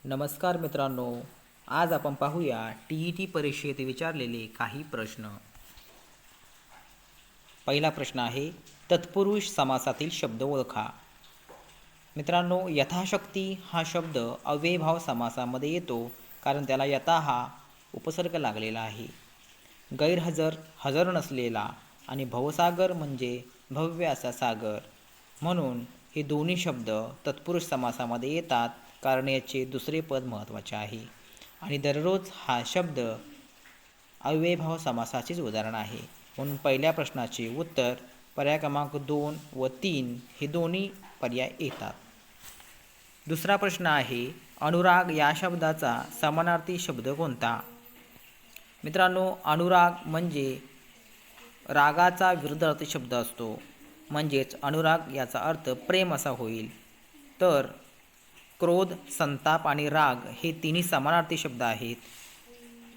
नमस्कार मित्रांनो, आज आपण पाहूया TET परीक्षेत विचारलेले काही प्रश्न. पहिला प्रश्न आहे, तत्पुरुष समासातील शब्द ओळखा. मित्रांनो, यथाशक्ती हा शब्द अव्ययभाव समासामध्ये येतो कारण त्याला यथा हा उपसर्ग लागलेला आहे. गैरहजर, हजर नसलेला आणि भवसागर म्हणजे भव्य असा सागर, म्हणून हे दोन्ही शब्द तत्पुरुष समासामध्ये येतात कारण याचे दुसरे पद महत्त्वाचे आहे. आणि दररोज हा शब्द अव्ययभाव समासाचेच उदाहरण आहे. म्हणून पहिल्या प्रश्नाचे उत्तर पर्याय क्रमांक 2 व 3 हे दोन्ही पर्याय येतात. दुसरा प्रश्न आहे, अनुराग या शब्दाचा समानार्थी शब्द कोणता? मित्रांनो, अनुराग म्हणजे रागाचा विरुद्धार्थी शब्द असतो, म्हणजेच अनुराग याचा अर्थ प्रेम असा होईल. तर क्रोध, संताप आणि राग हे तिन्ही समानार्थी शब्द आहेत.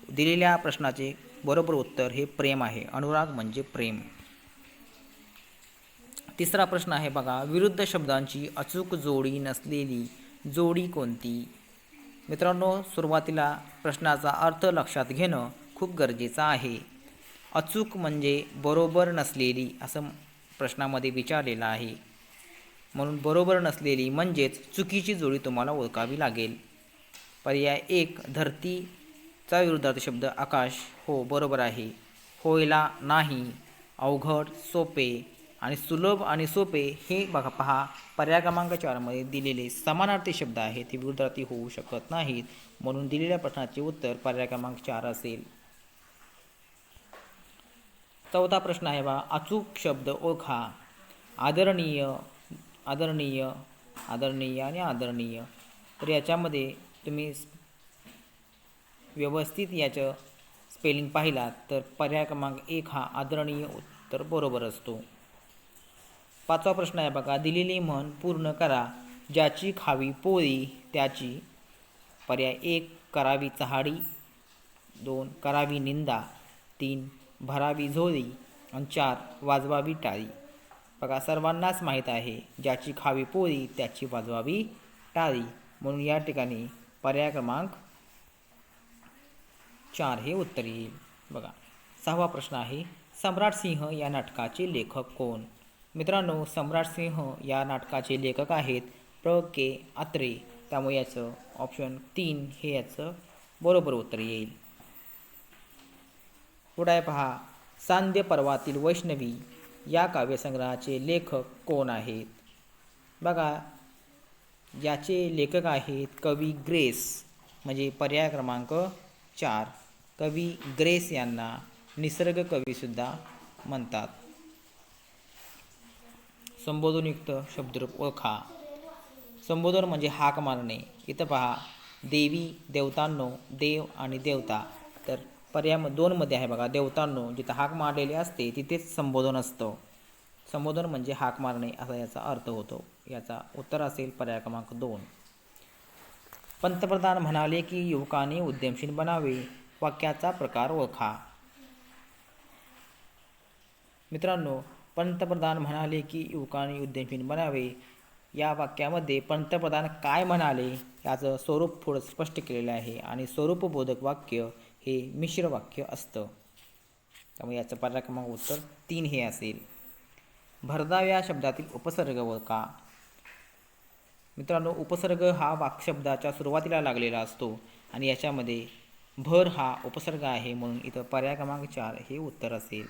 दिलेल्या प्रश्नाचे बरोबर उत्तर हे प्रेम आहे. अनुराग म्हणजे प्रेम. तिसरा प्रश्न आहे बघा, विरुद्ध शब्दांची अचूक जोडी नसलेली जोडी कोणती? मित्रांनो, सुरुवातीला प्रश्नाचा अर्थ लक्षात घेणं खूप गरजेचं आहे. अचूक म्हणजे बरोबर नसलेली असं प्रश्नामध्ये विचारलेलं आहे. म्हणून बरोबर नसलेली म्हणजेच चुकीची जोडी तुम्हाला ओळखावी लागेल. पर्याय 1, धरतीचा विरुद्धार्थी शब्द आकाश. हो, बरोबर आहे. होयला, नाही, अवघड, सोपे आणि सुलभ आणि सोपे हे बघा पहा, पर्याय क्रमांक 4 मध्ये दिलेले समानार्थी शब्द आहेत, ते विरुद्धार्थी होऊ शकत नाहीत. म्हणून दिलेल्या प्रश्नाचे उत्तर पर्याय क्रमांक 4 असेल. चौथा प्रश्न आहे बा, अचूक शब्द ओळखा. आदरणीय, आदरणीय, आदरणीय आणि आदरणीय. तर याच्यामध्ये तुम्ही व्यवस्थित याचं स्पेलिंग पाहिलात तर पर्याय क्रमांक 1 हा आदरणीय उत्तर बरोबर असतो. पाचवा प्रश्न आहे बघा, दिलेली म्हण पूर्ण करा. ज्याची खावी पोळी त्याची. पर्याय 1, करावी चहाडी. 2, करावी निंदा. 3, भरावी झोळी आणि 4, वाजवावी टाळी. बघा, सर्वांनाच माहीत आहे, ज्याची खावी पोळी त्याची वाजवावी टाळी. म्हणून या ठिकाणी पर्याय क्रमांक 4 हे उत्तर येईल. बघा, सहावा प्रश्न आहे, सम्राट सिंह या नाटकाचे लेखक कोण? मित्रांनो, सम्राट सिंह या नाटकाचे लेखक आहेत प्र.के. अत्रे. त्यामुळे याचं ऑप्शन 3 हे याचं बरोबर उत्तर येईल. पुढे पहा, सांध्य पर्वातील वैष्णवी या काव्यसंग्रहाचे लेखक कोण आहेत? बघा, याचे लेखक आहेत कवी ग्रेस. म्हणजे पर्याय क्रमांक 4, कवी ग्रेस यांना निसर्ग कवीसुद्धा म्हणतात. संबोधनयुक्त शब्दरूप ओळखा. संबोधन म्हणजे हाक मारणे. इथं पहा, देवी, देवतांनो, देव आणि देवता. तर पर्याय 2 मध्ये आहे बघा, देवतांनो. जिथं हाक मारलेली असते तिथेच संबोधन असतं. संबोधन म्हणजे हाक मारणे असा याचा अर्थ होतो. याचा उत्तर असेल पर्याय क्रमांक 2. पंतप्रधान म्हणाले की युवकांनी उद्यमशील बनावे. वाक्याचा प्रकार ओळखा. मित्रांनो, पंतप्रधान म्हणाले की युवकांनी उद्यमशील बनावे या वाक्यामध्ये पंतप्रधान काय म्हणाले याचं स्वरूप थोडं स्पष्ट केलेलं आहे आणि स्वरूपबोधक वाक्य हे मिश्र वाक्य असतं. त्यामुळे याचं पर्याय क्रमांक उत्तर 3 हे असेल. भरधाव या शब्दातील उपसर्ग ओळखा. मित्रांनो, उपसर्ग हा वाक्शब्दाच्या सुरुवातीला लागलेला असतो आणि याच्यामध्ये भर हा उपसर्ग आहे, म्हणून इथं पर्याय क्रमांक 4 हे उत्तर असेल.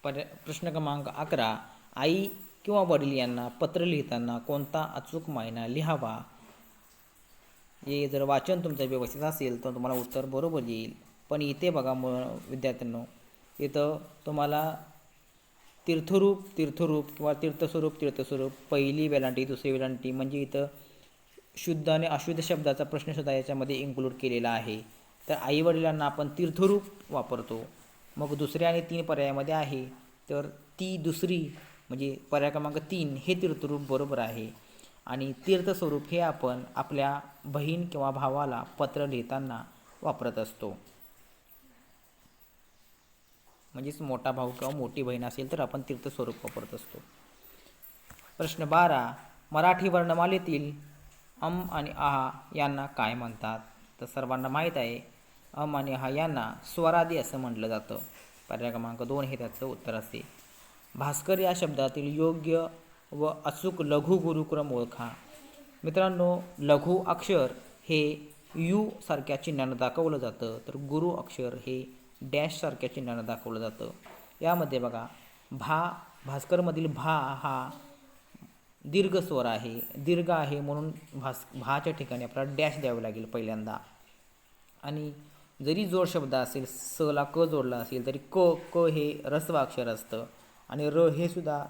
प्रश्न क्रमांक 11, आई किंवा वडील यांना पत्र लिहिताना कोणता अचूक मायना लिहावा? हे जर वाचन तुमचं व्यवस्थित असेल तर तुम्हाला उत्तर बरोबर येईल. पण इथे बघा विद्यार्थ्यांनो, इथं तुम्हाला तीर्थरूप किंवा तीर्थस्वरूप पहिली वेलांटी, दुसरी वेलांटी म्हणजे इथं शुद्ध आणि अशुद्ध शब्दाचा प्रश्नसुद्धा याच्यामध्ये इन्क्लूड केलेला आहे. तर आई वडिलांना आपण तीर्थरूप वापरतो. मग दुसऱ्या आणि 3 पर्यायामध्ये आहे, तर ती दुसरी म्हणजे पर्याय क्रमांक 3 हे तीर्थरूप बरोबर आहे. आणि तीर्थस्वरूप हे आपण आपल्या बहीण किंवा भावाला पत्र लिहिताना वापरत असतो. म्हणजेच मोठा भाऊ किंवा मोठी बहीण असेल तर आपण तीर्थस्वरूप वापरत असतो. प्रश्न 12, मराठी वर्णमालेतील अम आणि आहा यांना काय म्हणतात? तर सर्वांना माहीत आहे, अम आणि आहा यांना स्वरादी असं म्हटलं जातं. पर्याय क्रमांक 2 हे त्याचं उत्तर असते. भास्कर या शब्दातील योग्य व अचूक लघु गुरुक्रम ओळखा. मित्रांनो, लघु अक्षर हे यू सारख्या चिन्हानं दाखवलं जातं, तर गुरु अक्षर हे डॅश सारख्या चिन्हानं दाखवलं जातं. यामध्ये बघा, भास्करमधील भा हा दीर्घ स्वर आहे, दीर्घ आहे म्हणून भाच्या ठिकाणी आपल्याला डॅश द्यावे लागेल पहिल्यांदा. आणि जरी जोड शब्द असेल, स ला क जोडला असेल तरी क हे ऱ्हस्व अक्षर असतं आणि र हे सुद्धा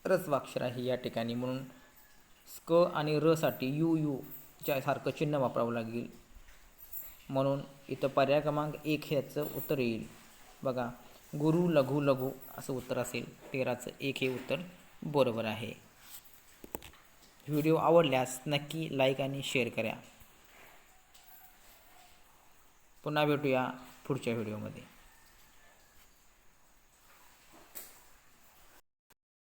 ऱ्हस्व अक्षर आहे या ठिकाणी, म्हणून क आणि र साठी यू च्या सारखं चिन्ह वापरावं लागेल. म्हणून इथं पर्याय क्रमांक 1 ह्याचं उत्तर येईल. बघा, गुरु लघु लघु असं उत्तर असेल. 13चं 1 हे उत्तर बरोबर आहे. व्हिडिओ आवडल्यास नक्की लाईक आणि शेअर करा. पुन्हा भेटूया पुढच्या व्हिडिओमध्ये.